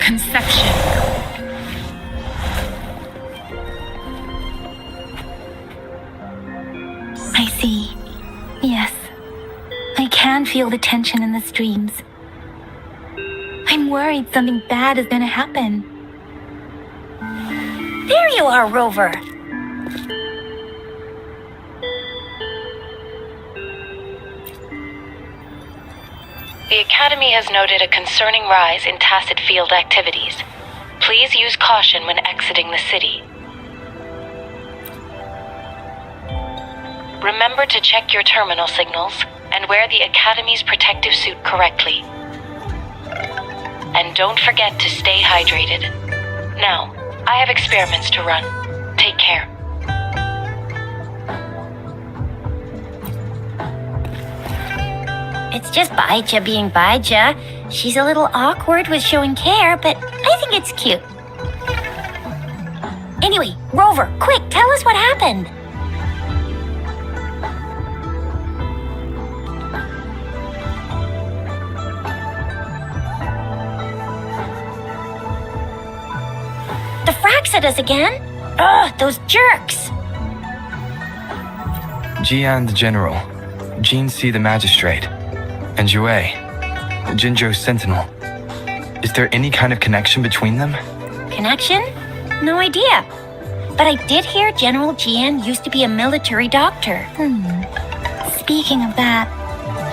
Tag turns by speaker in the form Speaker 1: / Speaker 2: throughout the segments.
Speaker 1: Conception.
Speaker 2: I see. Yes. I can feel the tension in the streams. I'm worried something bad is gonna happen.
Speaker 3: There you are, Rover.
Speaker 4: The Academy has noted a concerning rise in tacit field activities. Please use caution when exiting the city. Remember to check your terminal signals and wear the Academy's protective suit correctly. And don't forget to stay hydrated. Now, I have experiments to run. Take care.
Speaker 3: It's just Baija being Baija. She's a little awkward with showing care, but I think it's cute. Anyway, Rover, quick, tell us what happened. The fracks at us again? Ugh, those jerks!
Speaker 5: Jian the General, Jean C the Magistrate, and Jue, Jinzhou's Sentinel. Is there any kind of connection between them?
Speaker 3: Connection? No idea. But I did hear General Jian used to be a military doctor.
Speaker 2: Speaking of that,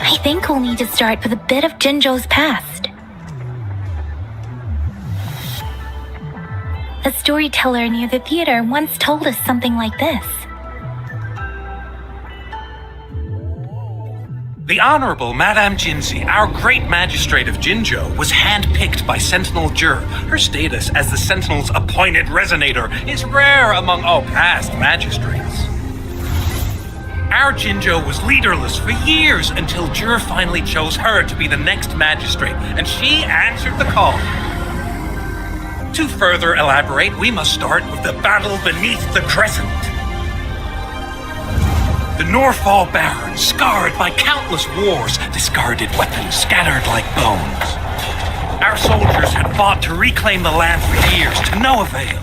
Speaker 2: I think we'll need to start with a bit of Jinzhou's past. A storyteller near the theater once told us something like this.
Speaker 6: The Honorable Madame Jinzi, our great magistrate of Jinzhou, was handpicked by Sentinel Jur. Her status as the Sentinel's appointed resonator is rare among all past magistrates. Our Jinzhou was leaderless for years until Jur finally chose her to be the next magistrate, and she answered the call. To further elaborate, we must start with the battle beneath the crescent. The Norfall Barons, scarred by countless wars, discarded weapons scattered like bones. Our soldiers had fought to reclaim the land for years, to no avail.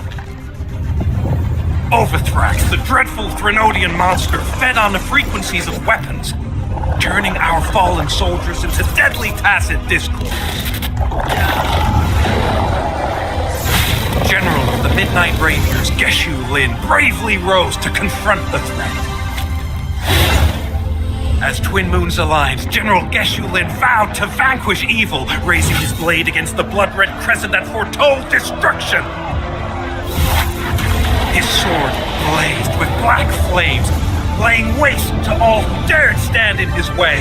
Speaker 6: Overthrax, the dreadful Threnodian monster, fed on the frequencies of weapons, turning our fallen soldiers into deadly tacit discord. General of the Midnight Rangers, Geshu Lin, bravely rose to confront the threat. As Twin Moons aligned, General Geshu Lin vowed to vanquish evil, raising his blade against the blood-red crescent that foretold destruction. His sword blazed with black flames, laying waste to all who dared stand in his way.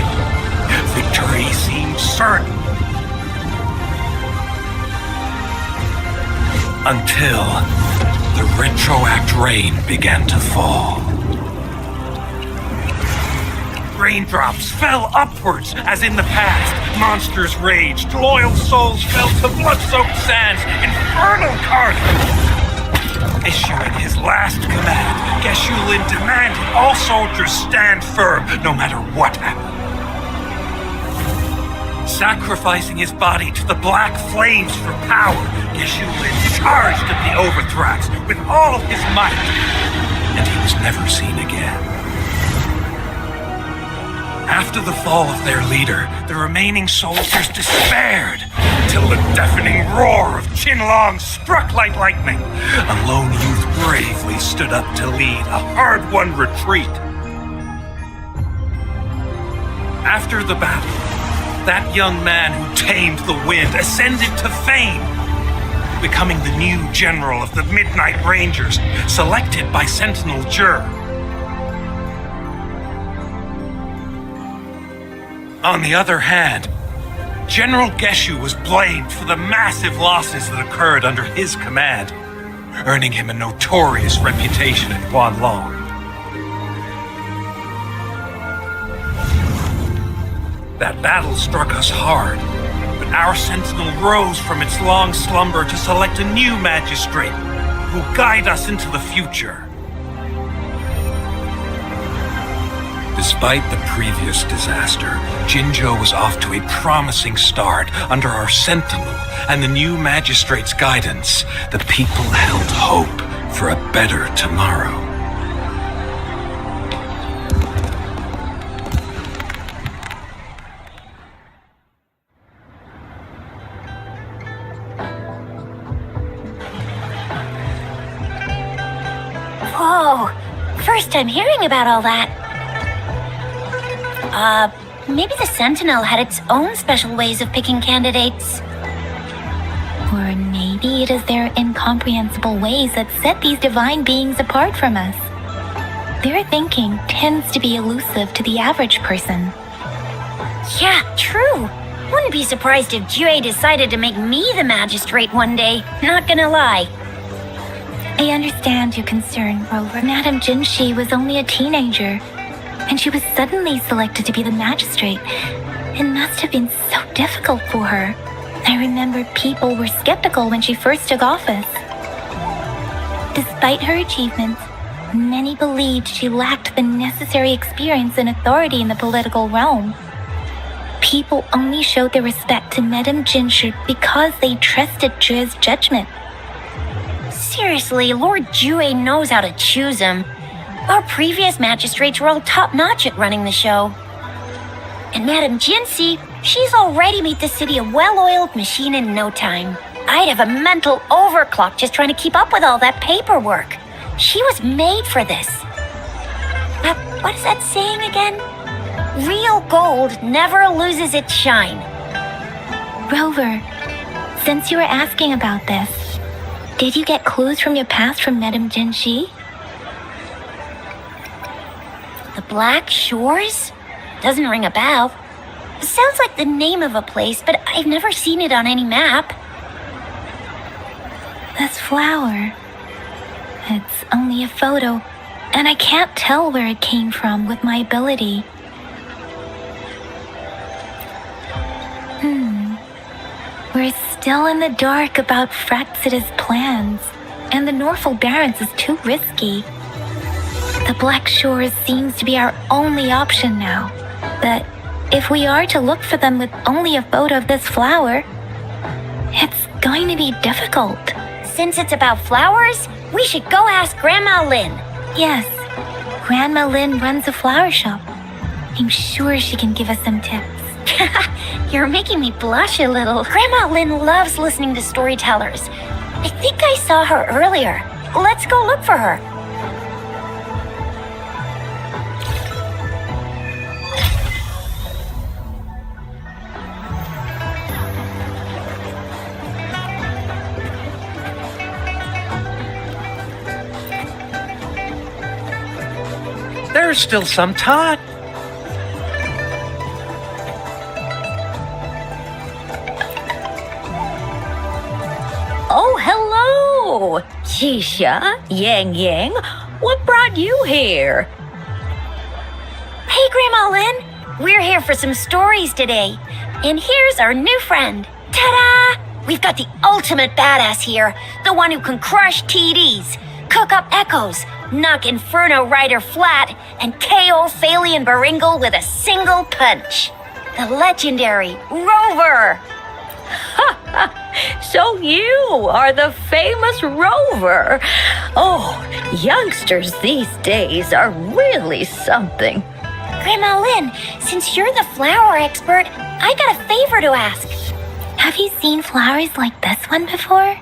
Speaker 6: Victory seemed certain. Until the retroact rain began to fall. Raindrops fell upwards as in the past. Monsters raged, loyal souls fell to blood-soaked sands, infernal carnage. Issuing his last command, Geshu Lin demanded all soldiers stand firm, no matter what happened. Sacrificing his body to the black flames for power, Geshu Lin charged at the Overthrax with all his might, and he was never seen again. After the fall of their leader, the remaining soldiers despaired, till the deafening roar of Qinlong struck like lightning. A lone youth bravely stood up to lead a hard-won retreat. After the battle, that young man who tamed the wind ascended to fame, becoming the new general of the Midnight Rangers, selected by Sentinel Jur. On the other hand, General Geshu was blamed for the massive losses that occurred under his command, earning him a notorious reputation in Guanlong. That battle struck us hard, but our sentinel rose from its long slumber to select a new magistrate who will guide us into the future. Despite the previous disaster, Jinzhou was off to a promising start under our sentinel and the new magistrate's guidance. The people held hope for a better tomorrow.
Speaker 3: Whoa, first time hearing about all that. Maybe the Sentinel had its own special ways of picking candidates.
Speaker 2: Or maybe it is their incomprehensible ways that set these divine beings apart from us. Their thinking tends to be elusive to the average person.
Speaker 3: Yeah, true. Wouldn't be surprised if Jue decided to make me the magistrate one day, not gonna lie.
Speaker 2: I understand your concern, Rover. Madame Jinshi was only a teenager, and she was suddenly selected to be the magistrate. It must have been so difficult for her. I remember people were skeptical when she first took office. Despite her achievements, many believed she lacked the necessary experience and authority in the political realm. People only showed their respect to Madame Jinshi because they trusted Jue's judgment.
Speaker 3: Seriously, Lord Jue knows how to choose him. Our previous magistrates were all top-notch at running the show. And Madame Jinshi, she's already made the city a well-oiled machine in no time. I'd have a mental overclock just trying to keep up with all that paperwork. She was made for this. What is that saying again? Real gold never loses its shine.
Speaker 2: Rover, since you were asking about this, did you get clues from your past from Madame Jinshi?
Speaker 3: The Black Shores? Doesn't ring a bell. Sounds like the name of a place, but I've never seen it on any map.
Speaker 2: This flower. It's only a photo, and I can't tell where it came from with my ability. We're still in the dark about Fraxida's plans, and the Norfolk Barrens is too risky. The Black Shores seems to be our only option now, but if we are to look for them with only a photo of this flower, it's going to be difficult.
Speaker 3: Since it's about flowers, we should go ask Grandma Lin.
Speaker 2: Yes, Grandma Lin runs a flower shop. I'm sure she can give us some tips.
Speaker 3: You're making me blush a little. Grandma Lin loves listening to storytellers. I think I saw her earlier. Let's go look for her.
Speaker 6: There's still some time.
Speaker 1: Oh, hello! Xisha, Yang Yang, what brought you here?
Speaker 3: Hey, Grandma Lin. We're here for some stories today. And here's our new friend. Ta-da! We've got the ultimate badass here. The one who can crush TDs, cook up echoes, knock Inferno Rider flat, and KO Phalian Baringle with a single punch. The legendary Rover.
Speaker 1: So you are the famous Rover. Oh, youngsters these days are really something.
Speaker 3: Grandma Lin, since you're the flower expert, I got a favor to ask.
Speaker 2: Have you seen flowers like this one before?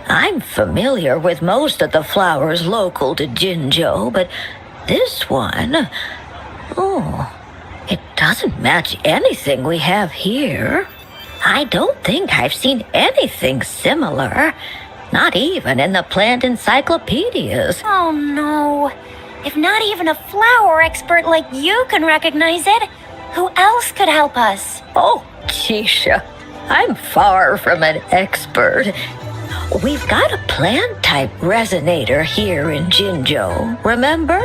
Speaker 1: I'm familiar with most of the flowers local to Jinzhou, but this one, it doesn't match anything we have here. I don't think I've seen anything similar, not even in the plant encyclopedias.
Speaker 3: Oh no. If not even a flower expert like you can recognize it, who else could help us?
Speaker 1: Oh, Keisha, I'm far from an expert. We've got a plant-type resonator here in Jinzhou, remember?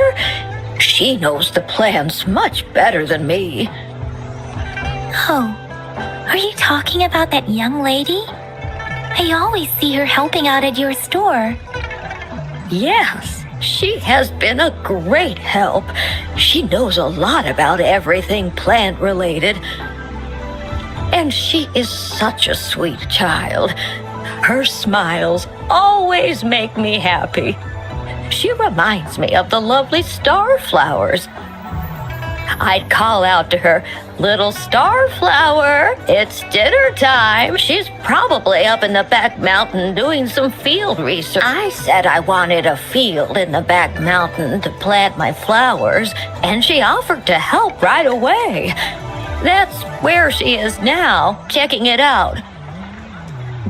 Speaker 1: She knows the plants much better than me.
Speaker 2: Oh, are you talking about that young lady? I always see her helping out at your store.
Speaker 1: Yes, she has been a great help. She knows a lot about everything plant-related. And she is such a sweet child. Her smiles always make me happy. She reminds me of the lovely starflowers. I'd call out to her, "Little starflower, it's dinner time." She's probably up in the back mountain doing some field research. I said I wanted a field in the back mountain to plant my flowers, and she offered to help right away. That's where she is now, checking it out.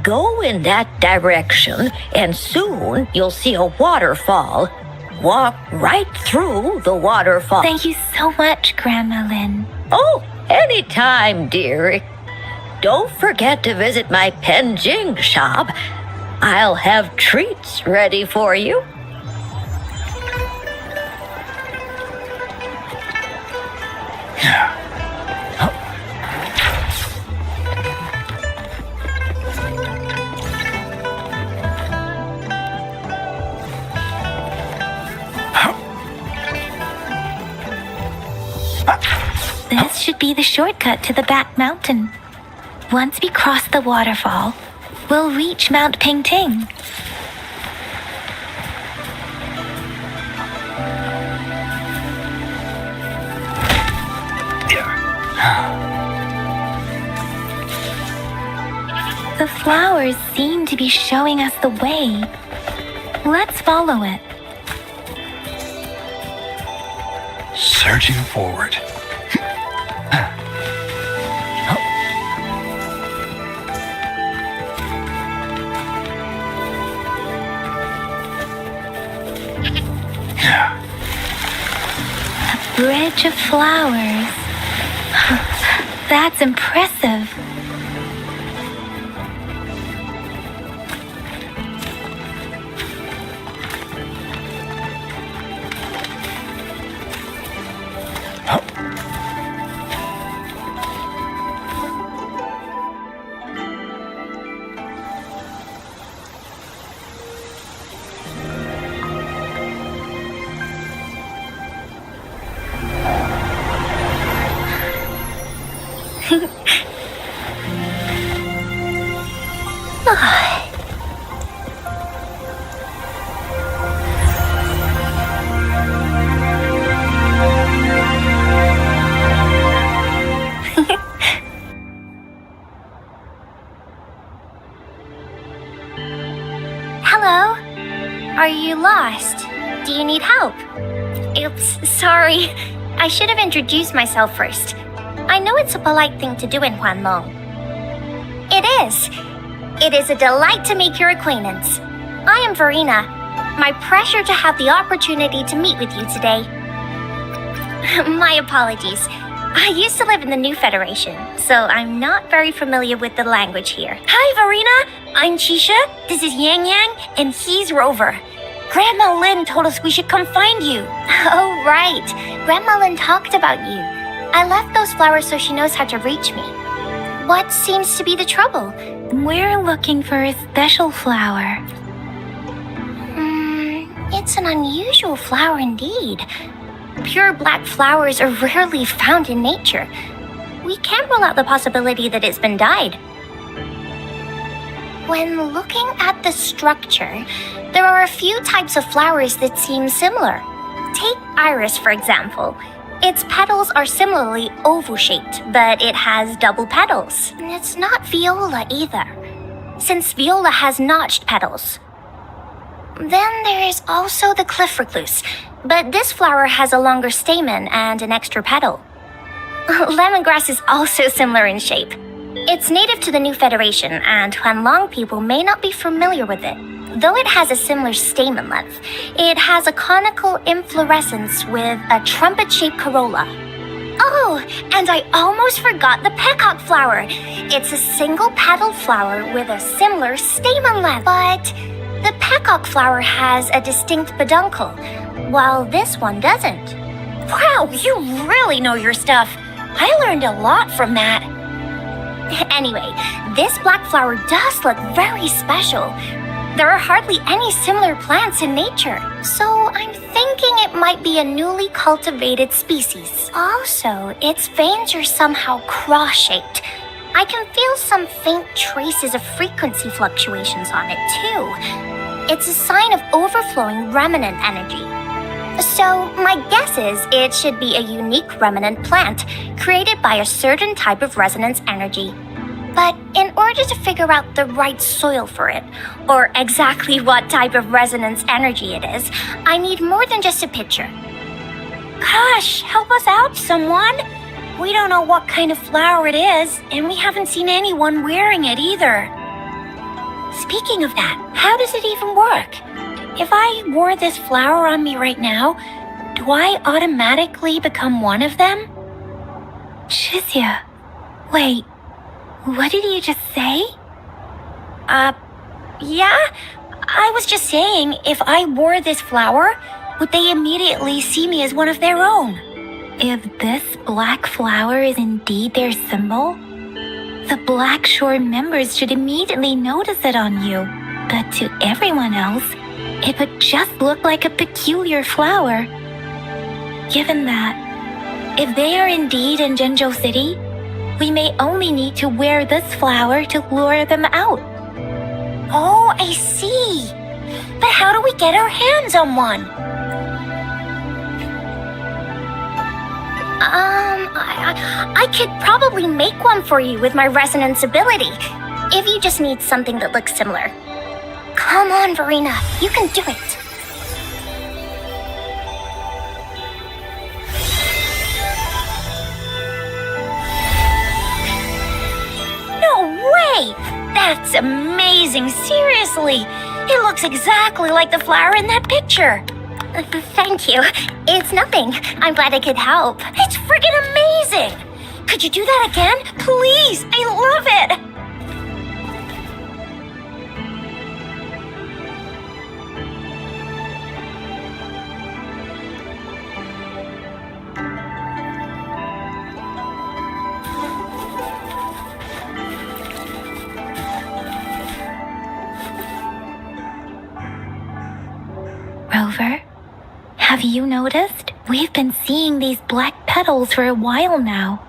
Speaker 1: Go in that direction, and soon you'll see a waterfall. Walk right through the waterfall.
Speaker 2: Thank you so much, Grandma Lynn.
Speaker 1: Oh, anytime, dearie. Don't forget to visit my Penjing shop. I'll have treats ready for you.
Speaker 2: This should be the shortcut to the back mountain. Once we cross the waterfall, we'll reach Mount Pingting. The flowers seem to be showing us the way. Let's follow it.
Speaker 5: Surging forward.
Speaker 2: A bridge of flowers. That's impressive.
Speaker 3: Hello? Are you lost? Do you need help? Oops, sorry. I should have introduced myself first. I know it's a polite thing to do in Huanlong. It is. It is a delight to make your acquaintance. I am Verena. My pleasure to have the opportunity to meet with you today. My apologies. I used to live in the New Federation, so I'm not very familiar with the language here. Hi, Verena. I'm Chisha. This is Yang Yang, and he's Rover. Grandma Lynn told us we should come find you. Oh, right. Grandma Lynn talked about you. I left those flowers so she knows how to reach me. What seems to be the trouble?
Speaker 2: We're looking for a special flower.
Speaker 3: It's an unusual flower indeed. Pure black flowers are rarely found in nature. We can't rule out the possibility that it's been dyed. When looking at the structure, there are a few types of flowers that seem similar. Take iris, for example. Its petals are similarly oval-shaped, but it has double petals. And it's not viola either, since viola has notched petals. Then there is also the cliff recluse, but this flower has a longer stamen and an extra petal. Lemongrass is also similar in shape. It's native to the New Federation, and Huanlong people may not be familiar with it. Though it has a similar stamen length, it has a conical inflorescence with a trumpet-shaped corolla. Oh, and I almost forgot the peacock flower. It's a single-petaled flower with a similar stamen length, but the peacock flower has a distinct peduncle, while this one doesn't. Wow, you really know your stuff. I learned a lot from that. Anyway, this black flower does look very special. There are hardly any similar plants in nature, so I'm thinking it might be a newly cultivated species. Also, its veins are somehow cross-shaped. I can feel some faint traces of frequency fluctuations on it, too. It's a sign of overflowing remnant energy. So, my guess is it should be a unique remnant plant created by a certain type of resonance energy. But in order to figure out the right soil for it, or exactly what type of resonance energy it is, I need more than just a picture.
Speaker 2: Gosh, help us out, someone! We don't know what kind of flower it is, and we haven't seen anyone wearing it either. Speaking of that, how does it even work? If I wore this flower on me right now, do I automatically become one of them? Shizia, wait, what did you just say?
Speaker 3: Yeah? I was just saying, if I wore this flower, would they immediately see me as one of their own?
Speaker 2: If this black flower is indeed their symbol, the Black Shore members should immediately notice it on you. But to everyone else, it would just look like a peculiar flower. Given that, if they are indeed in Jinzhou City, we may only need to wear this flower to lure them out.
Speaker 3: Oh, I see. But how do we get our hands on one? I could probably make one for you with my resonance ability, if you just need something that looks similar. Come on, Verena, you can do it.
Speaker 2: No way! That's amazing, seriously! It looks exactly like the flower in that picture.
Speaker 3: Thank you. It's nothing. I'm glad I could help.
Speaker 2: It's friggin' amazing! Could you do that again? Please! I love it! Rover, have you noticed? We've been seeing these black petals for a while now.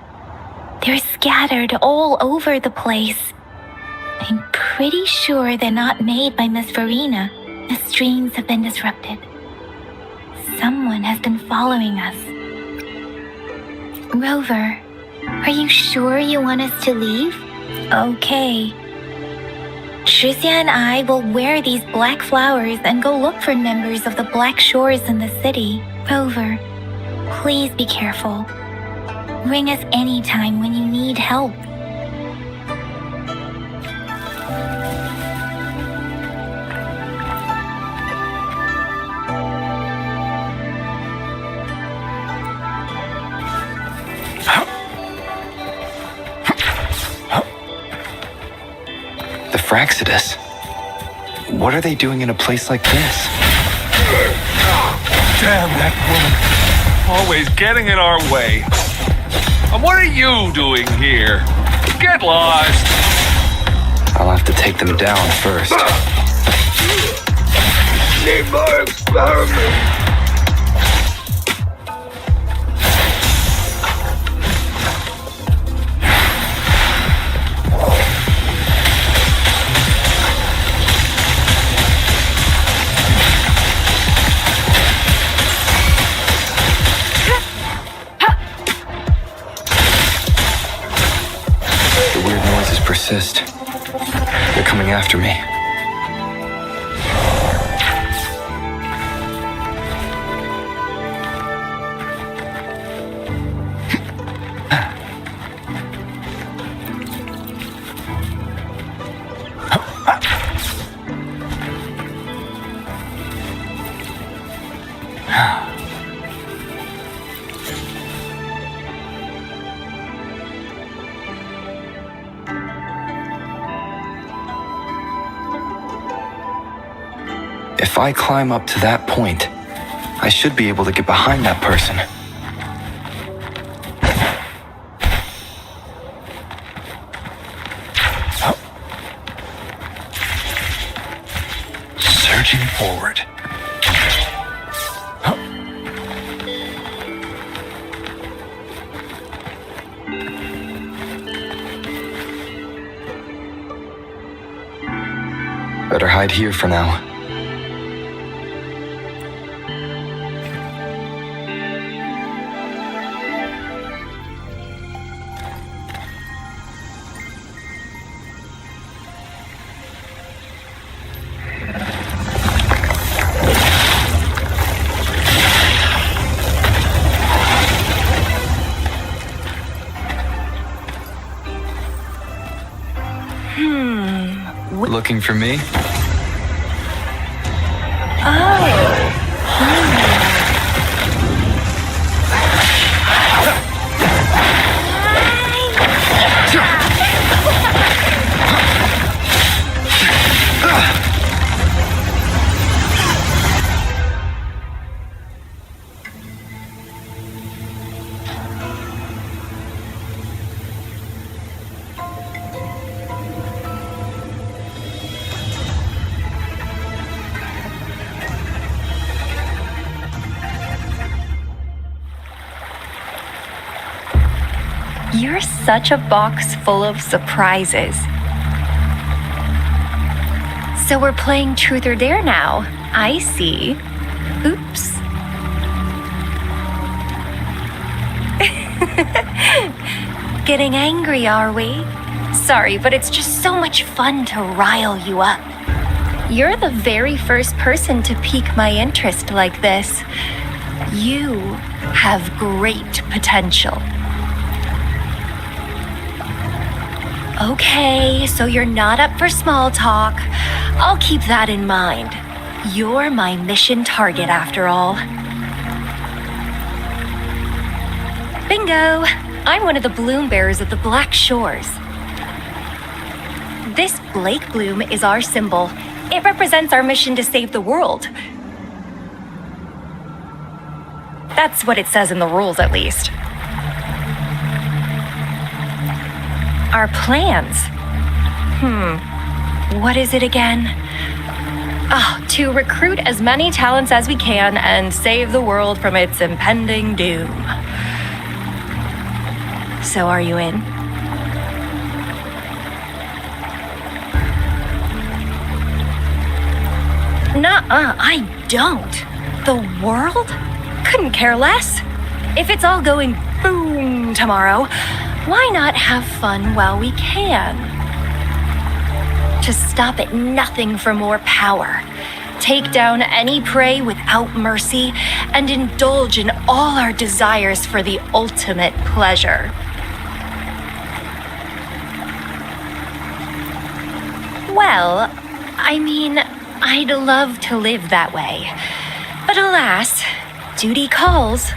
Speaker 2: They're scattered all over the place. I'm pretty sure they're not made by Miss Verena. The streams have been disrupted. Someone has been following us. Rover, are you sure you want us to leave? Okay. Shizia and I will wear these black flowers and go look for members of the Black Shores in the city. Rover, please be careful. Ring us anytime when you need help.
Speaker 5: The Fraxidus? What are they doing in a place like this?
Speaker 6: Damn that woman. Always getting in our way. And what are you doing here? Get lost.
Speaker 5: I'll have to take them down first.
Speaker 7: Need more experiments.
Speaker 5: Persist. They're coming after me. If I climb up to that point, I should be able to get behind that person. forward. Better hide here for now. Looking for me?
Speaker 8: You're such a box full of surprises. So we're playing Truth or Dare now. I see. Oops. Getting angry, are we? Sorry, but it's just so much fun to rile you up. You're the very first person to pique my interest like this. You have great potential. Okay, so you're not up for small talk. I'll keep that in mind. You're my mission target after all. Bingo! I'm one of the bloom bearers of the Black Shores. This Blake bloom is our symbol. It represents our mission to save the world. That's what it says in the rules, at least. Our plans? What is it again? To recruit as many talents as we can and save the world from its impending doom. So are you in? Nuh-uh, I don't. The world? Couldn't care less. If it's all going boom tomorrow, why not have fun while we can? To stop at nothing for more power, take down any prey without mercy, and indulge in all our desires for the ultimate pleasure. Well, I mean, I'd love to live that way. But alas, duty calls.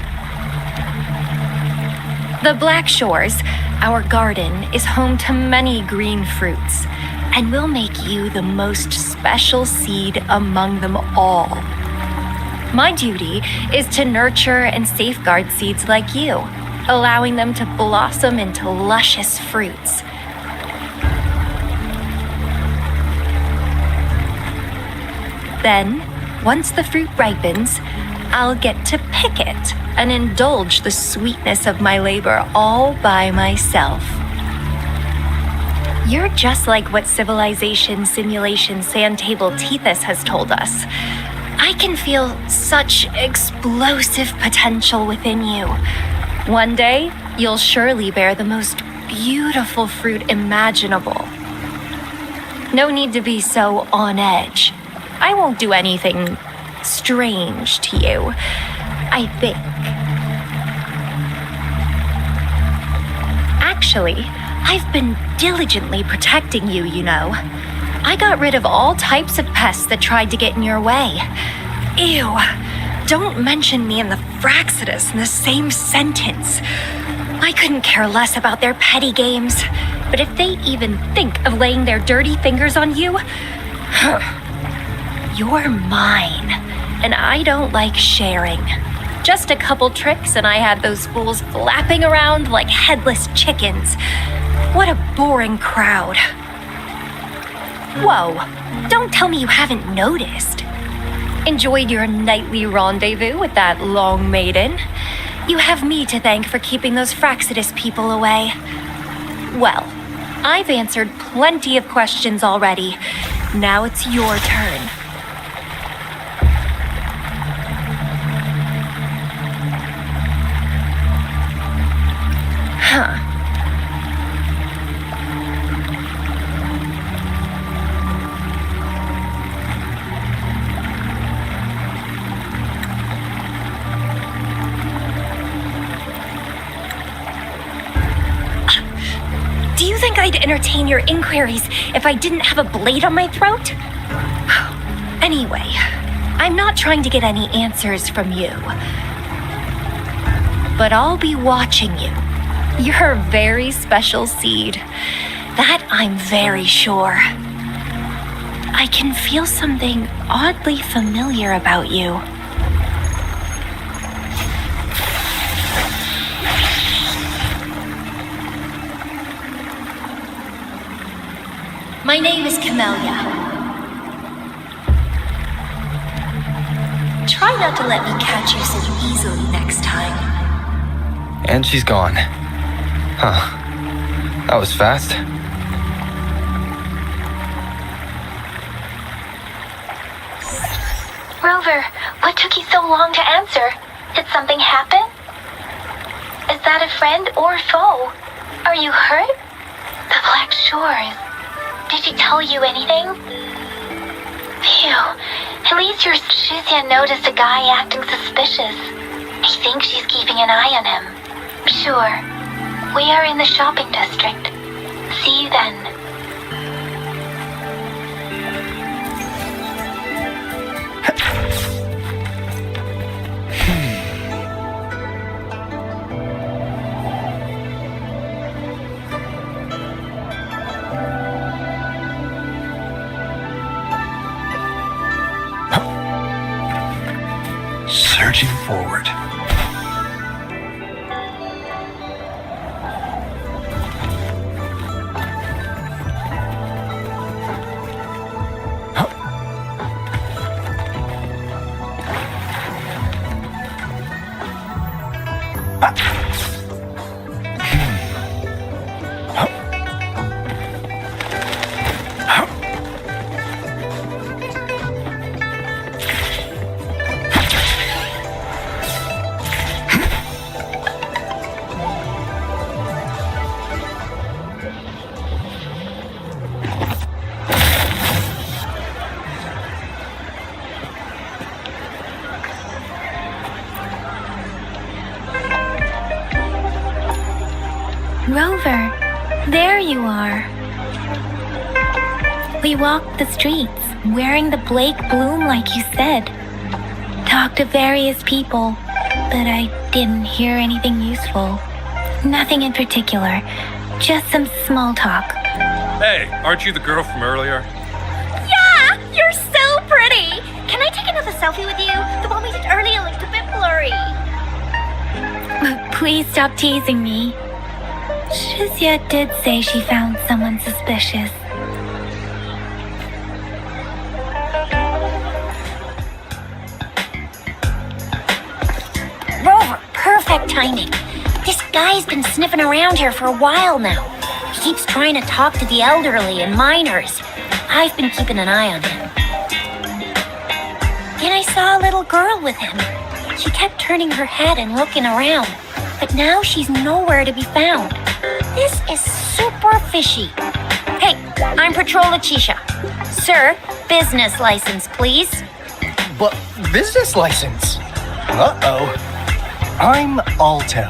Speaker 8: The Black Shores, our garden, is home to many green fruits, and will make you the most special seed among them all. My duty is to nurture and safeguard seeds like you, allowing them to blossom into luscious fruits. Then, once the fruit ripens, I'll get to pick it and indulge the sweetness of my labor all by myself. You're just like what Civilization Simulation Sandtable Tethys has told us. I can feel such explosive potential within you. One day, you'll surely bear the most beautiful fruit imaginable. No need to be so on edge. I won't do anything strange to you, I think. Actually, I've been diligently protecting you, you know. I got rid of all types of pests that tried to get in your way. Ew, don't mention me and the Fraxidus in the same sentence. I couldn't care less about their petty games, but if they even think of laying their dirty fingers on you, you're mine, and I don't like sharing. Just a couple tricks and I had those fools flapping around like headless chickens. What a boring crowd. Whoa, don't tell me you haven't noticed. Enjoyed your nightly rendezvous with that long maiden? You have me to thank for keeping those Fraxidus people away. Well, I've answered plenty of questions already. Now it's your turn. Huh. Do you think I'd entertain your inquiries if I didn't have a blade on my throat? Anyway, I'm not trying to get any answers from you. But I'll be watching you. You're a very special seed. That I'm very sure. I can feel something oddly familiar about you. My name is Camellia. Try not to let me catch you so easily next time.
Speaker 5: And she's gone. Huh. That was fast.
Speaker 2: Rover, what took you so long to answer? Did something happen? Is that a friend or foe? Are you hurt? The Black Shores. Did she tell you anything? Phew. At least your Shuzia noticed a guy acting suspicious. I think she's keeping an eye on him. Sure. We are in the shopping district. See you then.
Speaker 6: Surging forward.
Speaker 2: Rover, there you are. We walked the streets, wearing the Blake bloom like you said. Talked to various people, but I didn't hear anything useful. Nothing in particular, just some small talk.
Speaker 6: Hey, aren't you the girl from earlier?
Speaker 3: Yeah, you're so pretty. Can I take another selfie with you? The one we did earlier looked a bit blurry.
Speaker 2: Please stop teasing me. Shuzia did say she found someone suspicious.
Speaker 3: Rover, perfect timing. This guy's been sniffing around here for a while now. He keeps trying to talk to the elderly and minors. I've been keeping an eye on him. And I saw a little girl with him. She kept turning her head and looking around, but now she's nowhere to be found. This is super fishy. Hey, I'm Patrol Letitia. Sir, business license, please.
Speaker 9: But business license? Uh-oh. I'm Alto,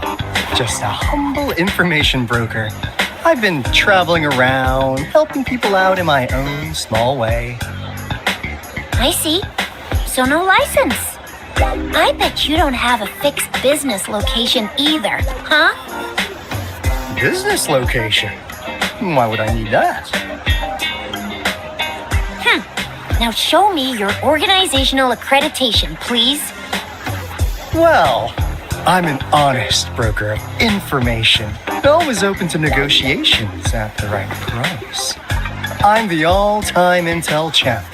Speaker 9: just a humble information broker. I've been traveling around, helping people out in my own small way.
Speaker 3: I see. So no license. I bet you don't have a fixed business location either, huh?
Speaker 9: Business location? Why would I need that?
Speaker 3: Now show me your organizational accreditation, please.
Speaker 9: Well, I'm an honest broker of information, always open to negotiations at the right price. I'm the all-time intel champ.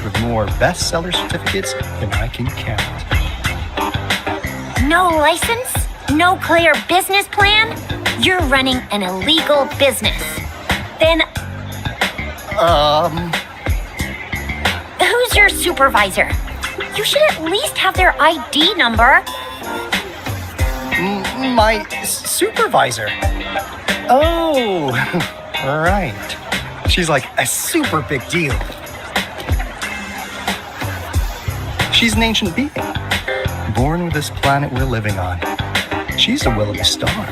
Speaker 9: with more bestseller certificates than I can count.
Speaker 3: No license? No clear business plan? You're running an illegal business. Then who's your supervisor? You should at least have their ID number.
Speaker 9: My supervisor. Oh, right. She's like a super big deal. She's an ancient being, born with this planet we're living on. She's the will of the star,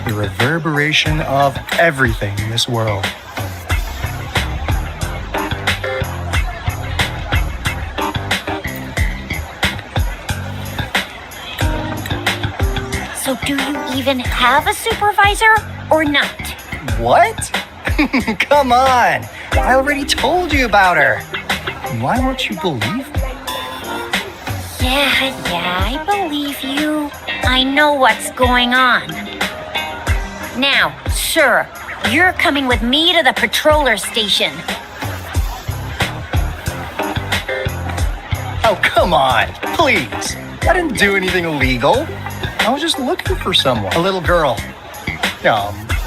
Speaker 9: the reverberation of everything in this world.
Speaker 3: So do you even have a supervisor or not?
Speaker 9: What? Come on! I already told you about her. Why won't you believe me?
Speaker 3: Yeah, I believe you. I know what's going on. Now, sir, you're coming with me to the patroller station.
Speaker 9: Oh, come on, please. I didn't do anything illegal. I was just looking for someone. A little girl.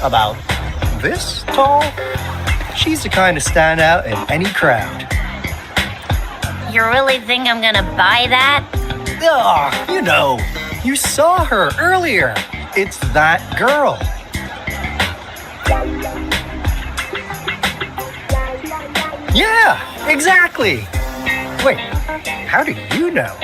Speaker 9: About this tall. She's the kind to stand out in any crowd.
Speaker 3: You really think I'm gonna buy that?
Speaker 9: You saw her earlier. It's that girl. Yeah, exactly. Wait, how do you know?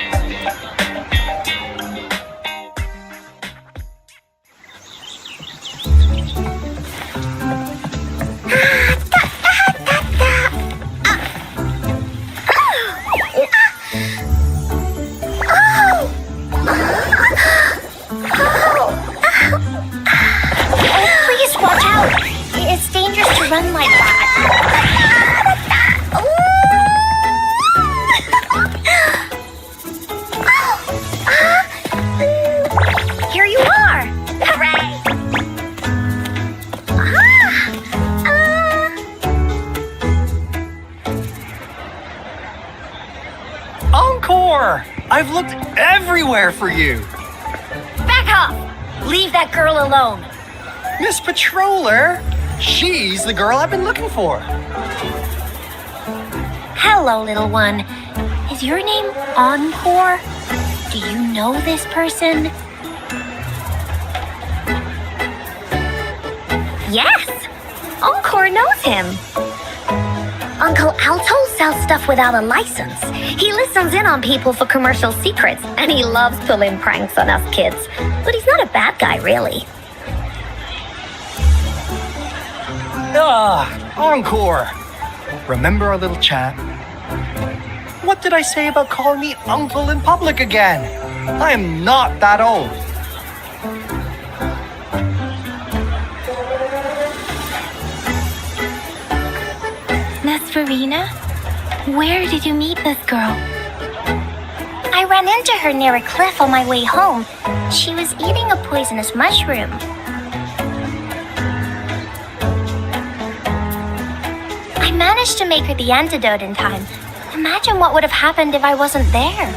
Speaker 3: Please watch out! It's dangerous to run like that. Here you are! Hooray!
Speaker 9: Encore! I've looked everywhere for you.
Speaker 3: Back off! Leave that girl alone.
Speaker 9: Miss Patroller, she's the girl I've been looking for.
Speaker 3: Hello, little one. Is your name Encore? Do you know this person?
Speaker 2: Yes! Encore knows him. Uncle Alto sells stuff without a license. He listens in on people for commercial secrets, and he loves pulling pranks on us kids. But he's not a bad guy, really.
Speaker 9: Encore. Remember our little chat? What did I say about calling me uncle in public again? I am not that old.
Speaker 2: Miss Verena, where did you meet this girl?
Speaker 3: I ran into her near a cliff on my way home. She was eating a poisonous mushroom. I managed to make her the antidote in time. Imagine what would have happened if I wasn't there.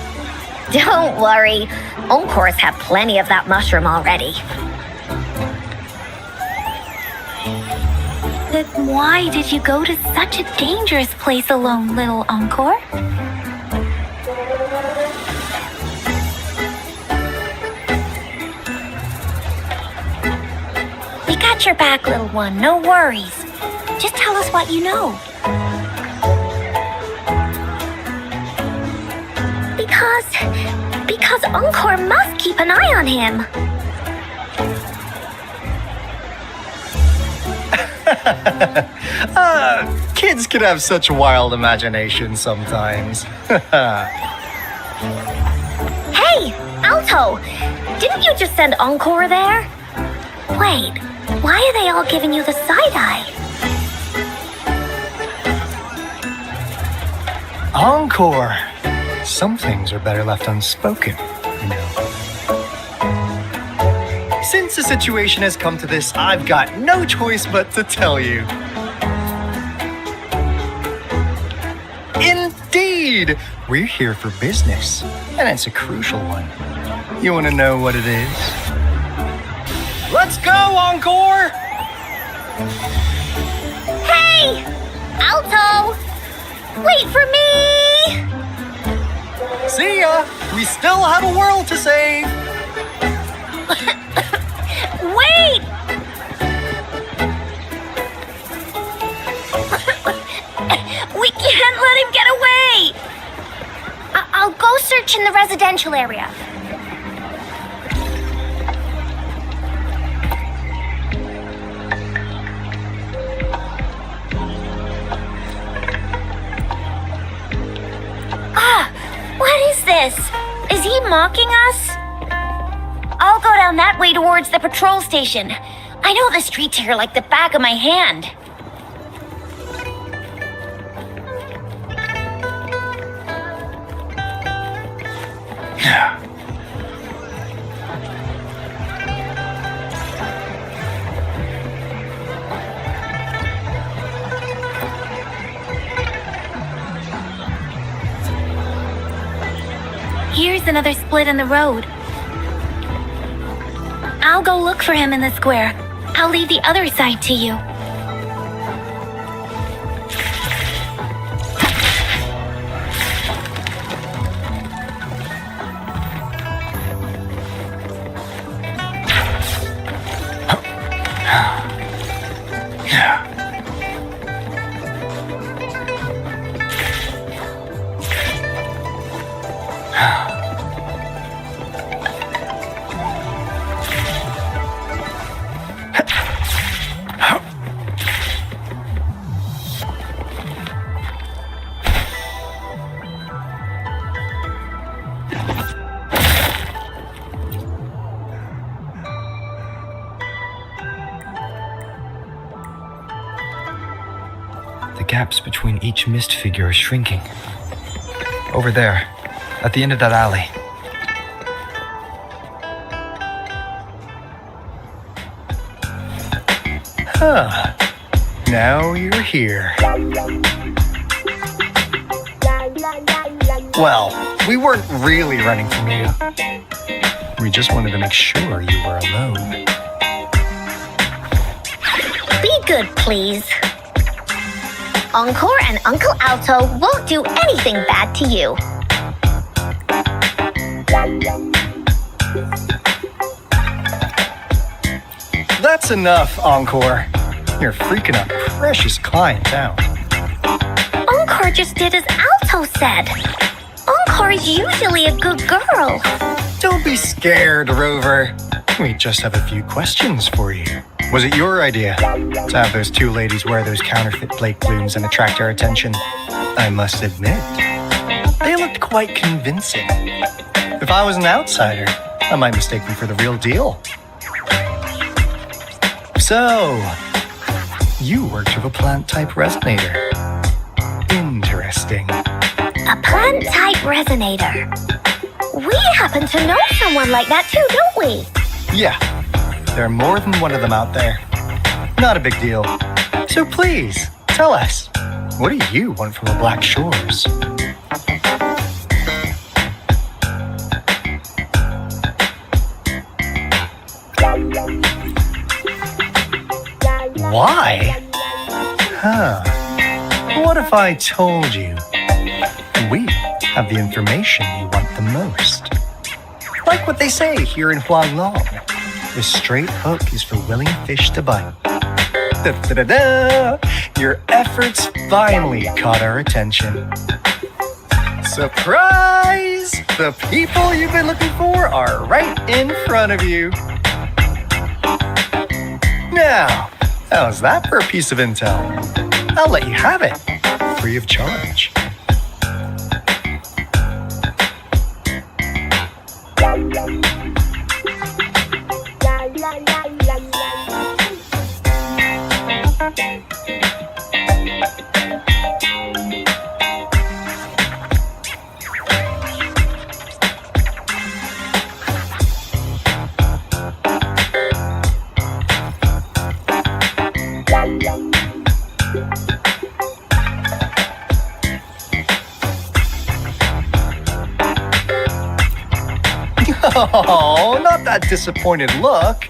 Speaker 2: Don't worry. Encore's had plenty of that mushroom already. But why did you go to such a dangerous place alone, little Encore?
Speaker 3: We got your back, little one. No worries. Just tell us what you know.
Speaker 2: Because Encore must keep an eye on him.
Speaker 9: Kids can have such wild imaginations sometimes.
Speaker 2: Hey, Alto! Didn't you just send Encore there? Wait, why are they all giving you the side-eye?
Speaker 9: Encore! Some things are better left unspoken, you know. Since the situation has come to this, I've got no choice but to tell you. Indeed! indeed. We're here for business, and it's a crucial one. You want to know what it is? Let's go, Encore!
Speaker 2: Hey! Alto! Wait for me!
Speaker 9: See ya! We still have a world to save!
Speaker 2: Wait!
Speaker 3: We can't let him get away! I'll go search in the residential area. What is this? Is he mocking us? I'll go down that way towards the patrol station. I know the streets here like the back of my hand.
Speaker 2: Here's another split in the road. I'll go look for him in the square. I'll leave the other side to you.
Speaker 5: The gaps between each mist figure are shrinking. Over there, at the end of that alley.
Speaker 9: Huh. Now you're here. Well, we weren't really running from you. We just wanted to make sure you were alone.
Speaker 2: Be good, please. Encore and Uncle Alto won't do anything bad to you.
Speaker 9: That's enough, Encore. You're freaking a precious client out.
Speaker 2: Encore just did as Alto said. Encore is usually a good girl.
Speaker 9: Don't be scared, Rover. We just have a few questions for you. Was it your idea to have those two ladies wear those counterfeit plate blooms and attract our attention? I must admit, they looked quite convincing. If I was an outsider, I might mistake them for the real deal. So, you worked with a plant-type resonator. Interesting.
Speaker 2: A plant-type resonator. We happen to know someone like that too, don't we?
Speaker 9: Yeah, there are more than one of them out there. Not a big deal. So please, tell us, what do you want from the Black Shores? Why? Huh. What if I told you we have the information you want the most? Like what they say here in Huanglong, the straight hook is for willing fish to bite. Da-da-da-da! Your efforts finally caught our attention. Surprise! The people you've been looking for are right in front of you. Now, how's that for a piece of intel? I'll let you have it, free of charge. Oh, not that disappointed look.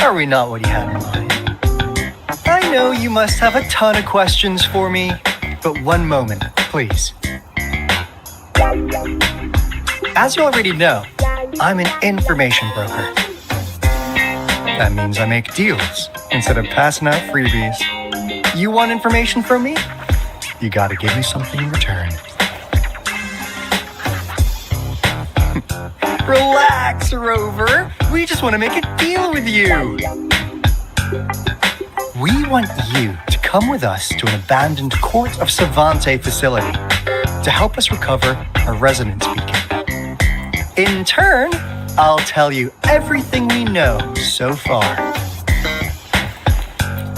Speaker 9: Are we not what you had in mind? I know you must have a ton of questions for me, but one moment, please. As you already know, I'm an information broker. That means I make deals instead of passing out freebies. You want information from me? You gotta give me something in return. Relax, Rover. We just want to make a deal with you. We want you to come with us to an abandoned Court of Savante facility to help us recover a resonance beacon. In turn, I'll tell you everything we know so far.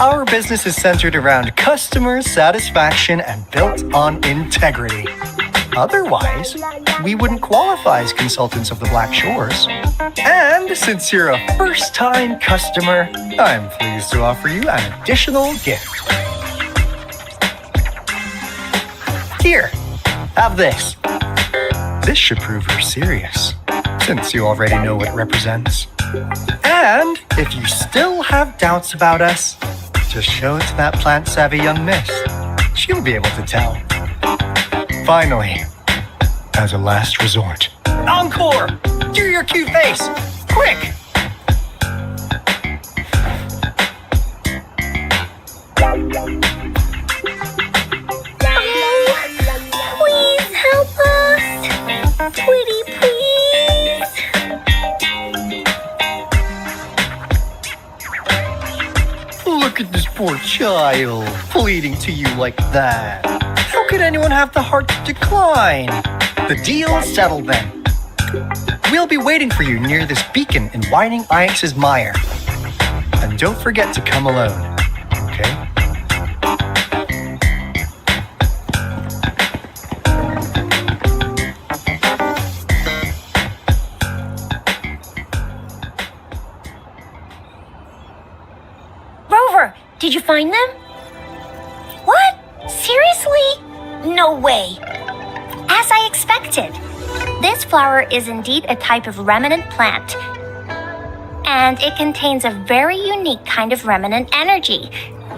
Speaker 9: Our business is centered around customer satisfaction and built on integrity. Otherwise, we wouldn't qualify as consultants of the Black Shores. And since you're a first-time customer, I'm pleased to offer you an additional gift. Here, have this. This should prove you're serious, since you already know what it represents. And if you still have doubts about us, just show it to that plant-savvy young miss. She'll be able to tell. Finally, as a last resort, encore! Do your cute face! Quick!
Speaker 2: Please help us! Pretty please!
Speaker 9: Look at this poor child, pleading to you like that. How could anyone have the heart to decline? The deal's settled then. We'll be waiting for you near this beacon in Whining Ix's mire. And don't forget to come alone, okay?
Speaker 3: Rover, did you find them? What? Seriously? No way. As I expected. This flower is indeed a type of remnant plant. And it contains a very unique kind of remnant energy.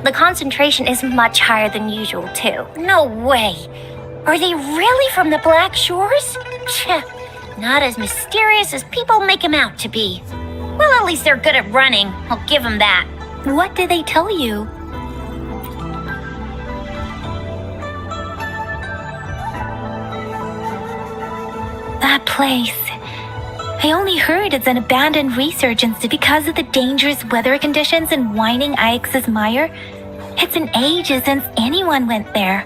Speaker 3: The concentration is much higher than usual, too. No way. Are they really from the Black Shores? Not as mysterious as people make them out to be. Well, at least they're good at running. I'll give them that.
Speaker 2: What did they tell you? That place. I only heard it's an abandoned research institute because of the dangerous weather conditions in Whining Ix's mire. It's been ages since anyone went there.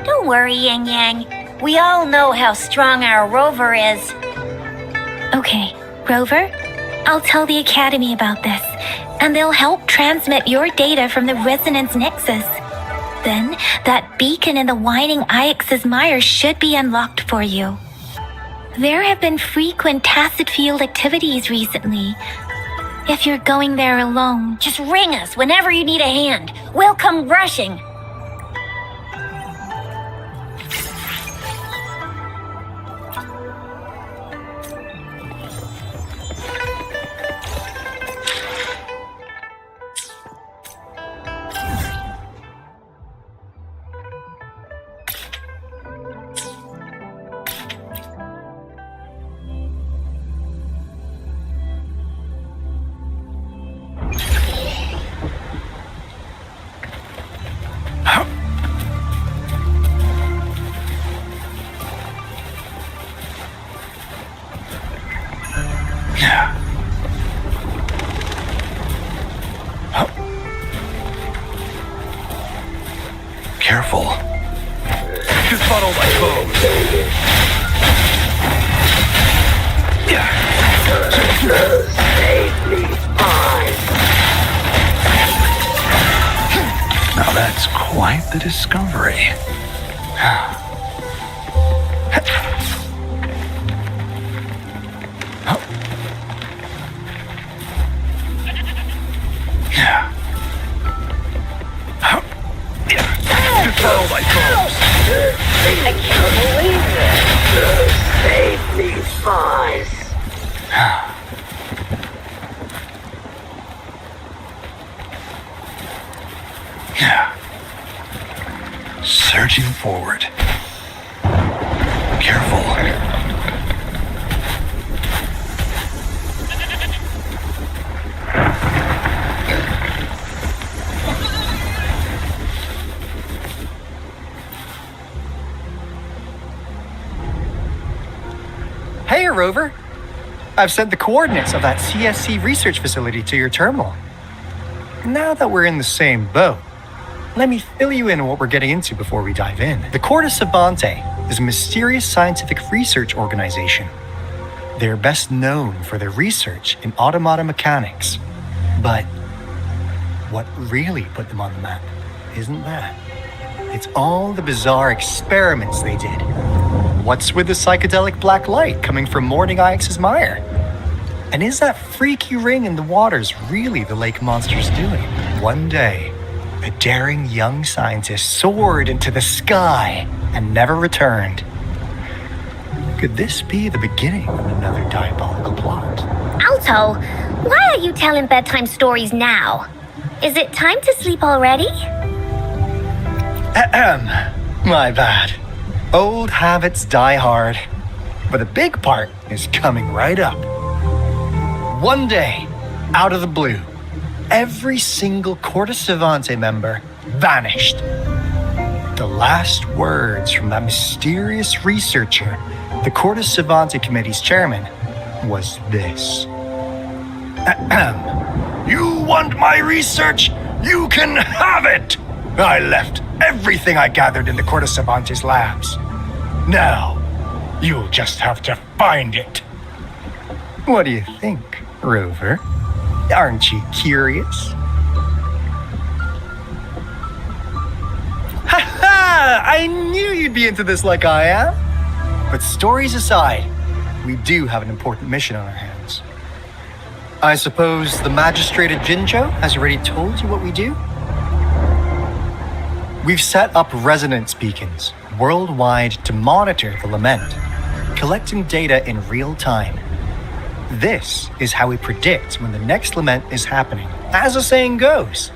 Speaker 3: Don't worry, Yang Yang. We all know how strong our Rover is.
Speaker 2: Okay, Rover, I'll tell the Academy about this, and they'll help transmit your data from the Resonance Nexus. Then, that beacon in the Whining Ix's mire should be unlocked for you. There have been frequent tacit field activities recently. If you're going there alone,
Speaker 3: Just ring us whenever you need a hand. We'll come rushing.
Speaker 6: Careful. Just funnel my foes. Now that's quite the discovery. Follow my foes.
Speaker 1: I can't believe this. Save me, spies.
Speaker 5: marching forward. Careful.
Speaker 9: Hey, Rover. I've sent the coordinates of that CSC research facility to your terminal. Now that we're in the same boat, let me fill you in on what we're getting into before we dive in. The Corte Savante is a mysterious scientific research organization. They're best known for their research in automata mechanics. But what really put them on the map isn't that. It's all the bizarre experiments they did. What's with the psychedelic black light coming from Morning Ix's mire? And is that freaky ring in the waters really the lake monster's doing? One day, a daring young scientist soared into the sky and never returned. Could this be the beginning of another diabolical plot?
Speaker 2: Alto, why are you telling bedtime stories now? Is it time to sleep already?
Speaker 9: My bad. Old habits die hard. But the big part is coming right up. One day, out of the blue, every single Corte Savante member vanished. The last words from that mysterious researcher, the Corte Savante Committee's chairman, was this. You want my research? You can have it! I left everything I gathered in the Corte Savante's labs. Now, you'll just have to find it. What do you think, Rover? Aren't you curious? Ha! I knew you'd be into this like I am. But stories aside, we do have an important mission on our hands. I suppose the magistrate at Jinjo has already told you what we do? We've set up resonance beacons worldwide to monitor the lament, collecting data in real time. This is how we predict when the next lament is happening. As the saying goes,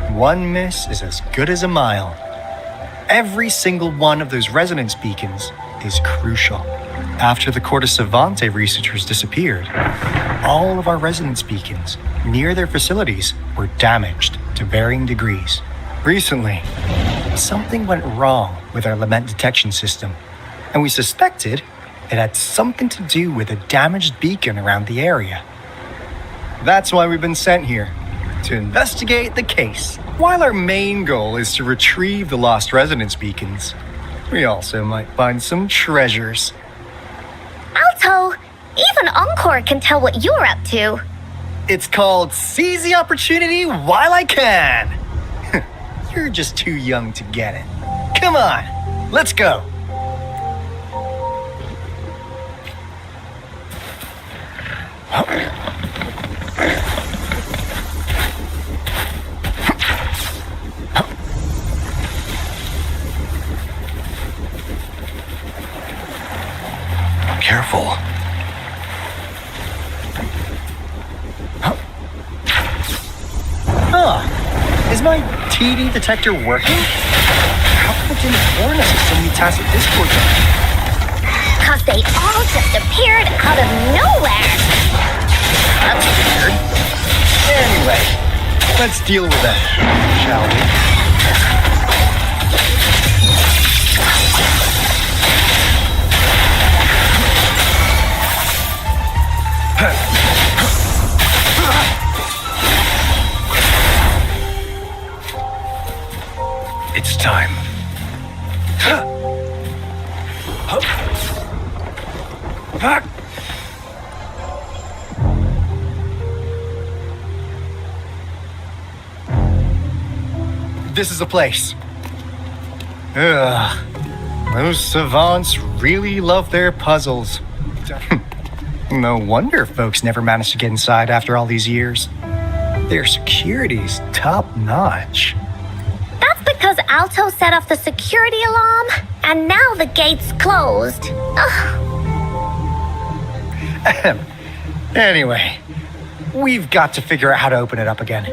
Speaker 9: one miss is as good as a mile. Every single one of those resonance beacons is crucial. After the Corte Savante researchers disappeared, all of our resonance beacons near their facilities were damaged to varying degrees. Recently, something went wrong with our lament detection system, and we suspected it had something to do with a damaged beacon around the area. That's why we've been sent here, to investigate the case. While our main goal is to retrieve the lost resonance beacons, we also might find some treasures.
Speaker 2: Alto, even Encore can tell what you're up to.
Speaker 9: It's called Seize the Opportunity While I Can. You're just too young to get it. Come on, let's go.
Speaker 5: Careful.
Speaker 9: Is my TD detector working? How come it didn't warn us of so many tacit discords?
Speaker 2: 'Cause they all just appeared out of nowhere.
Speaker 9: That's weird. Anyway, let's deal with that, shall we?
Speaker 5: It's time.
Speaker 9: This is the place. Ugh. Those savants really love their puzzles. No wonder folks never managed to get inside after all these years. Their security's top-notch.
Speaker 2: That's because Alto set off the security alarm, and now the gate's closed. Ugh.
Speaker 9: Anyway, we've got to figure out how to open it up again.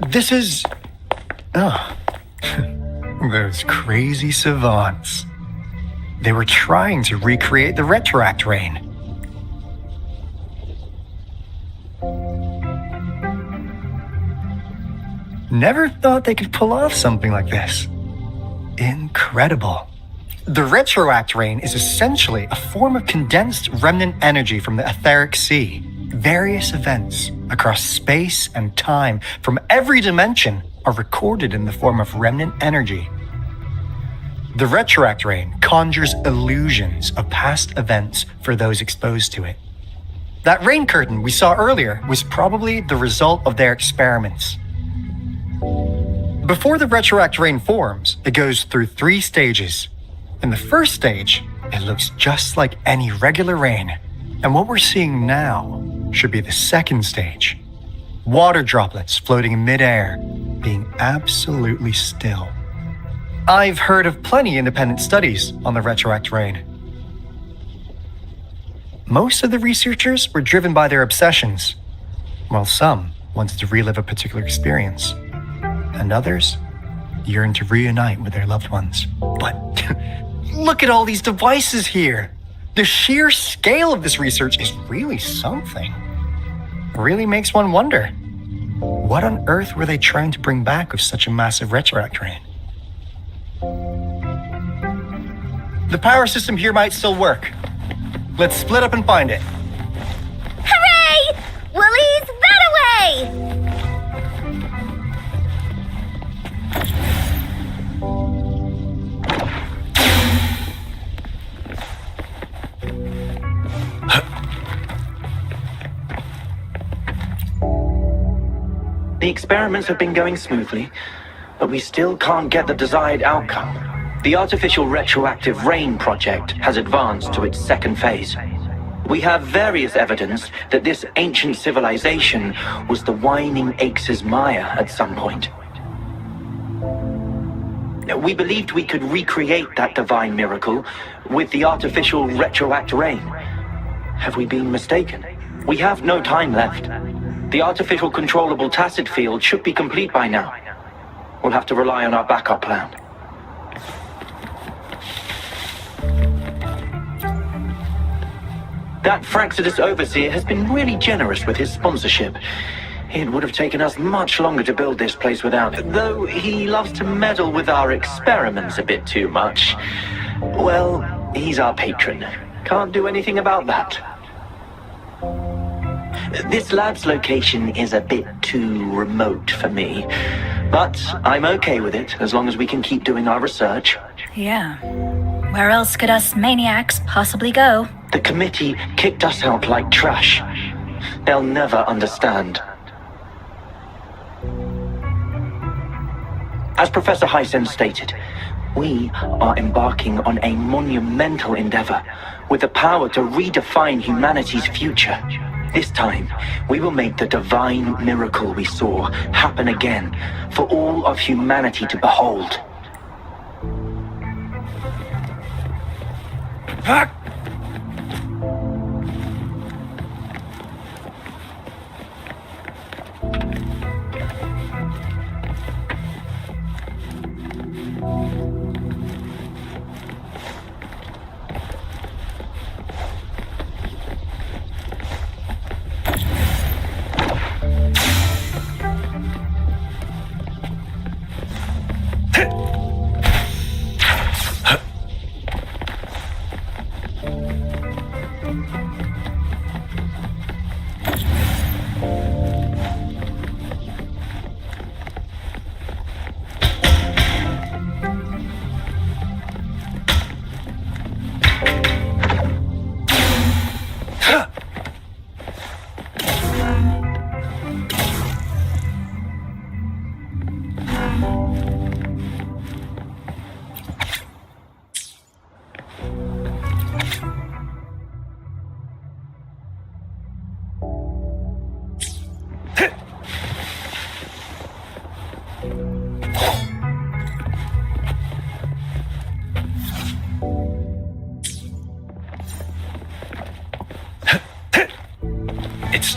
Speaker 9: This is... Oh. Those crazy savants. They were trying to recreate the retroact rain. Never thought they could pull off something like this. Incredible. The retroact rain is essentially a form of condensed remnant energy from the etheric sea. Various events across space and time from every dimension are recorded in the form of remnant energy. The retroact rain conjures illusions of past events for those exposed to it. That rain curtain we saw earlier was probably the result of their experiments. Before the retroact rain forms, it goes through 3 stages. In the first stage, it looks just like any regular rain. And what we're seeing now should be the second stage. Water droplets floating in midair, being absolutely still. I've heard of plenty independent studies on the retroact rain. Most of the researchers were driven by their obsessions, while some wanted to relive a particular experience, and others yearned to reunite with their loved ones. But look at all these devices here! The sheer scale of this research is really something. It really makes one wonder, what on earth were they trying to bring back with such a massive retroact rain? The power system here might still work. Let's split up and find it.
Speaker 2: Hooray! Willie's that away!
Speaker 10: The experiments have been going smoothly, but we still can't get the desired outcome. The artificial retroactive rain project has advanced to its second phase. We have various evidence that this ancient civilization was the Whining Aches' Maya at some point. We believed we could recreate that divine miracle with the artificial retroact rain. Have we been mistaken? We have no time left. The artificial controllable tacit field should be complete by now. We'll have to rely on our backup plan. That Fraxidus overseer has been really generous with his sponsorship. It would have taken us much longer to build this place without it, though he loves to meddle with our experiments a bit too much. Well, he's our patron. Can't do anything about that. This lab's location is a bit too remote for me, but I'm okay with it as long as we can keep doing our research.
Speaker 8: Yeah. Where else could us maniacs possibly go?
Speaker 10: The committee kicked us out like trash. They'll never understand. As Professor Hysen stated, we are embarking on a monumental endeavor with the power to redefine humanity's future. This time, we will make the divine miracle we saw happen again for all of humanity to behold.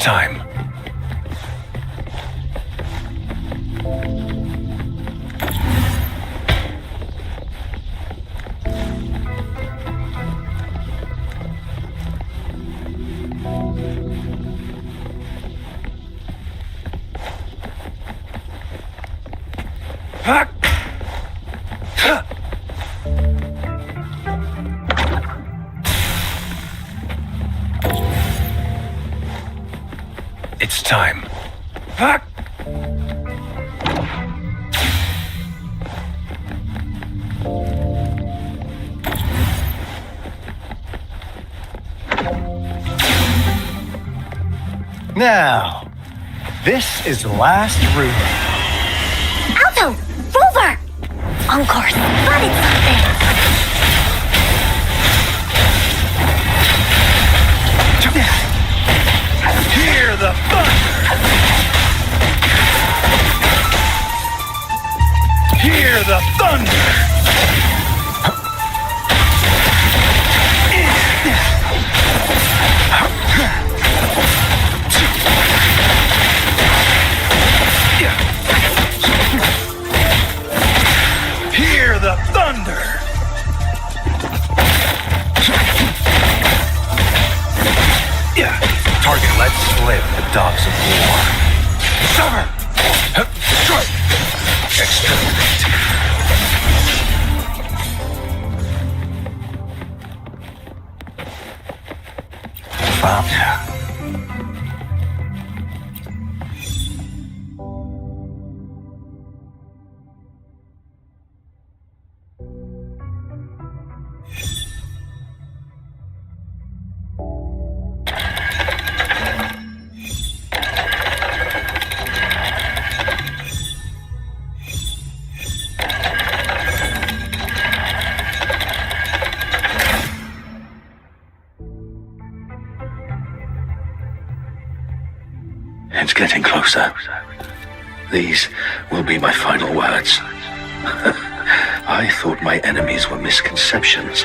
Speaker 5: time. It's time.
Speaker 9: Now, this is the last room.
Speaker 2: Alto! Rover! Encore spotted something!
Speaker 7: Hear the thunder! Hear the thunder! Hear the thunder!
Speaker 5: Target let slip the dogs of war.
Speaker 7: Summer!
Speaker 5: Exterminate. Found.
Speaker 11: It's getting closer. These will be my final words. I thought my enemies were misconceptions,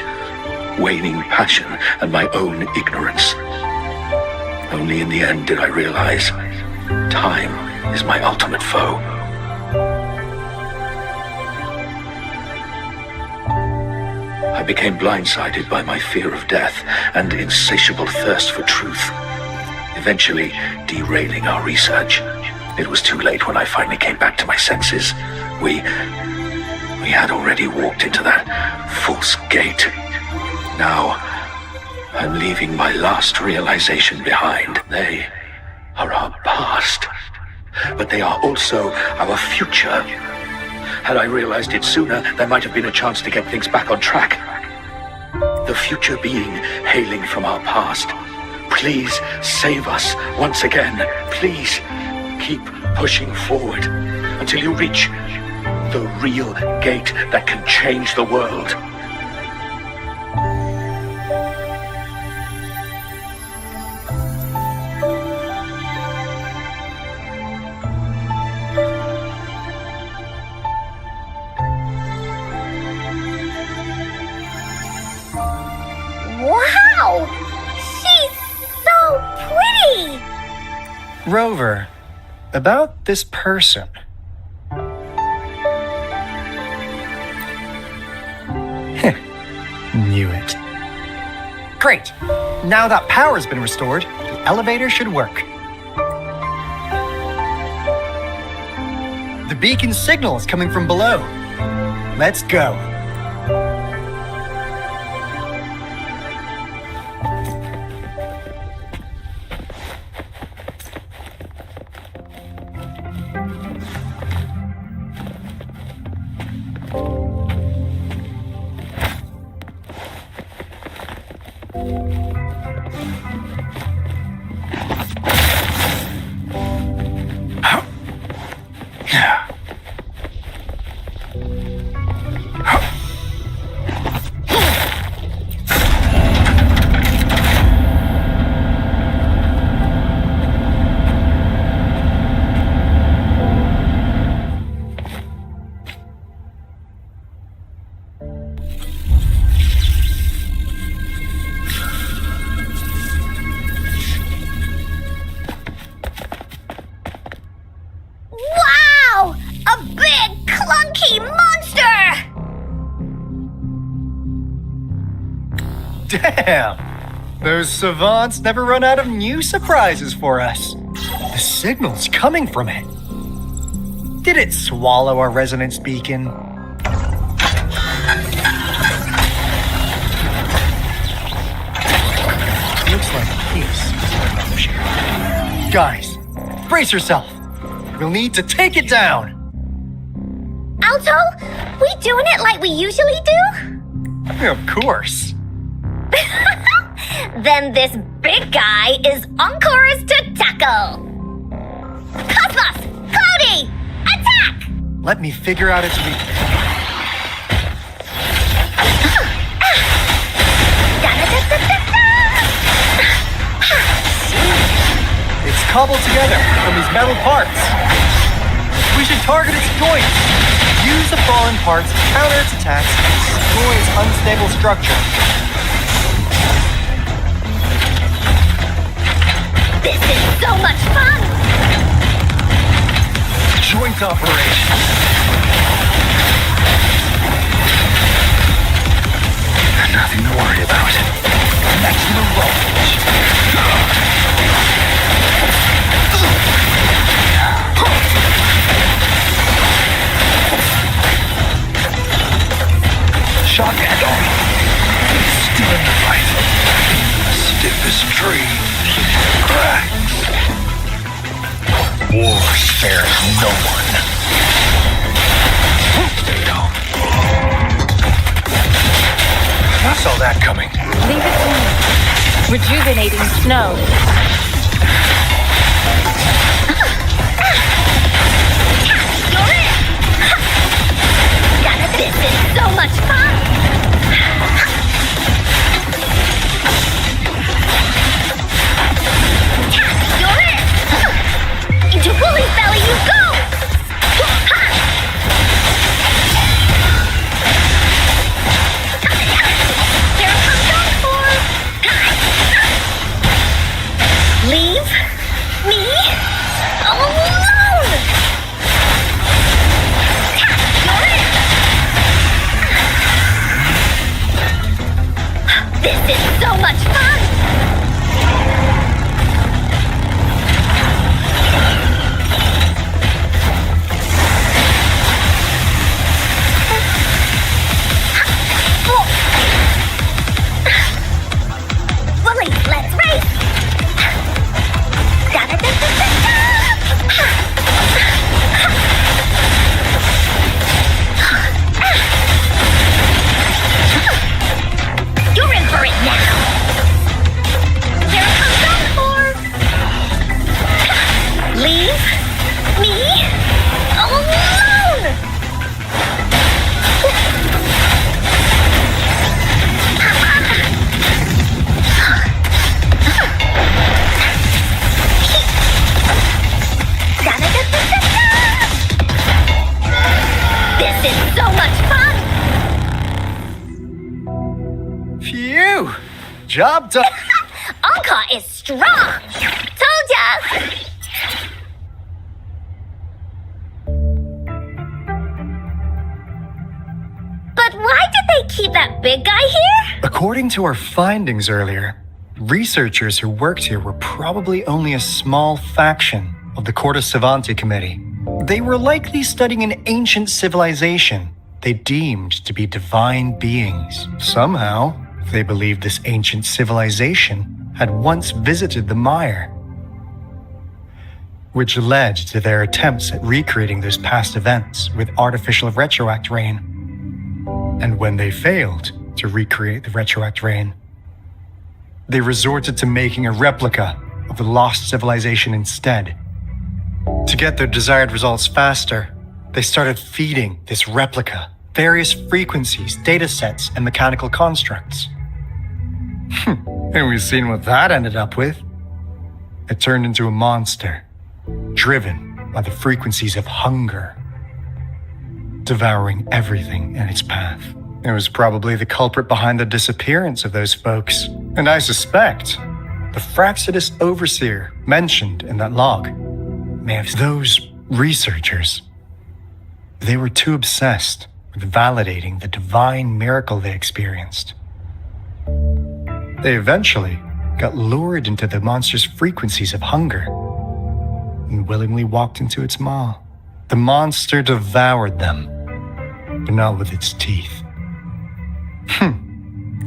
Speaker 11: waning passion, and my own ignorance. Only in the end did I realize time is my ultimate foe. I became blindsided by my fear of death and insatiable thirst for truth, eventually derailing our research. It was too late when I finally came back to my senses. We had already walked into that false gate. Now, I'm leaving my last realization behind. They are our past, but they are also our future. Had I realized it sooner, there might have been a chance to get things back on track. The future being hailing from our past. Please save us once again. Please keep pushing forward until you reach the real gate that can change the world.
Speaker 2: Wow! She's so pretty!
Speaker 9: Rover, about this person. Knew it. Great! Now that power's been restored, the elevator should work. The beacon signal is coming from below. Let's go. Damn! Those savants never run out of new surprises for us. The signal's coming from it. Did it swallow our resonance beacon? Looks like peace. Guys, brace yourself. We'll need to take it down.
Speaker 2: Alto, we doing it like we usually do?
Speaker 9: Of course.
Speaker 2: Then this big guy is Encore's to tackle. Cosmos! Cloudy! Attack!
Speaker 9: Let me figure out its weakness. It's cobbled together from these metal parts. We should target its joints. Use the fallen parts to counter its attacks and destroy its unstable structure.
Speaker 2: This is so much fun!
Speaker 9: Joint operation.
Speaker 11: Nothing to worry about.
Speaker 9: Maximum voltage.
Speaker 11: Shock add-on. Still in the fight. Stiffest tree. Cracks. War spares no one. Stay calm. I saw that coming.
Speaker 8: Leave it to me. Rejuvenating snow.
Speaker 2: You're in! This is so much fun! You're in! Into Woolly's belly you go! There comes on for... Leave me alone! You're in! This is so much fun! Wooly, let's race! You're in for it now! There comes Encore! Leave me alone! This is so much fun!
Speaker 9: Phew! Job done.
Speaker 2: Encore is strong! Told ya! But why did they keep that big guy here?
Speaker 9: According to our findings earlier, researchers who worked here were probably only a small faction of the Corte Savante Committee. They were likely studying an ancient civilization they deemed to be divine beings. Somehow, they believed this ancient civilization had once visited the mire, which led to their attempts at recreating those past events with artificial retroact rain. And when they failed to recreate the retroact rain, they resorted to making a replica of the lost civilization instead. To get their desired results faster, they started feeding this replica various frequencies, data sets, and mechanical constructs. And we've seen what that ended up with. It turned into a monster, driven by the frequencies of hunger, devouring everything in its path. It was probably the culprit behind the disappearance of those folks, and I suspect the Fraxidus Overseer mentioned in that log may have those researchers. They were too obsessed with validating the divine miracle they experienced. They eventually got lured into the monster's frequencies of hunger and willingly walked into its maw. The monster devoured them, but not with its teeth.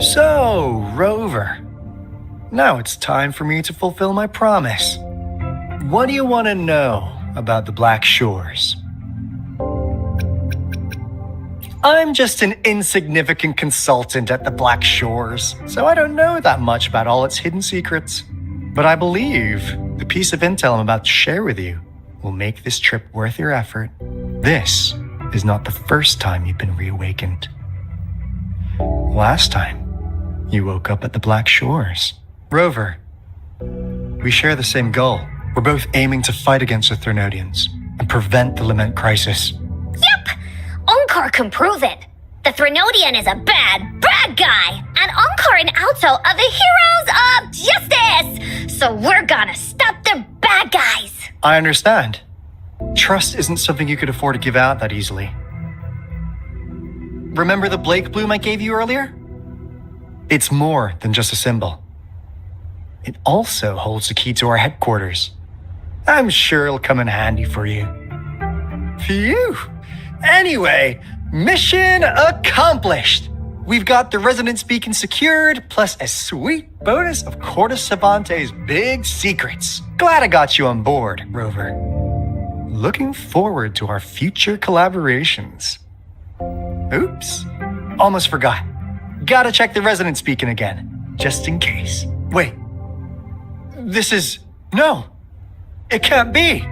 Speaker 9: So, Rover, now it's time for me to fulfill my promise. What do you want to know about the Black Shores? I'm just an insignificant consultant at the Black Shores, so I don't know that much about all its hidden secrets. But I believe the piece of intel I'm about to share with you will make this trip worth your effort. This is not the first time you've been reawakened. Last time, you woke up at the Black Shores. Rover, we share the same goal. We're both aiming to fight against the Threnodians and prevent the Lament Crisis.
Speaker 3: Yep! Onkar can prove it. The Threnodian is a bad, bad guy, and Onkar and Alto are the heroes of justice! So we're gonna stop the bad guys!
Speaker 9: I understand. Trust isn't something you could afford to give out that easily. Remember the Blake Bloom I gave you earlier? It's more than just a symbol. It also holds the key to our headquarters. I'm sure it'll come in handy for you. Phew! Anyway, mission accomplished! We've got the resonance beacon secured, plus a sweet bonus of Cortus Savante's big secrets. Glad I got you on board, Rover. Looking forward to our future collaborations. Oops, almost forgot. Gotta check the resonance beacon again, just in case. Wait, no, it can't be.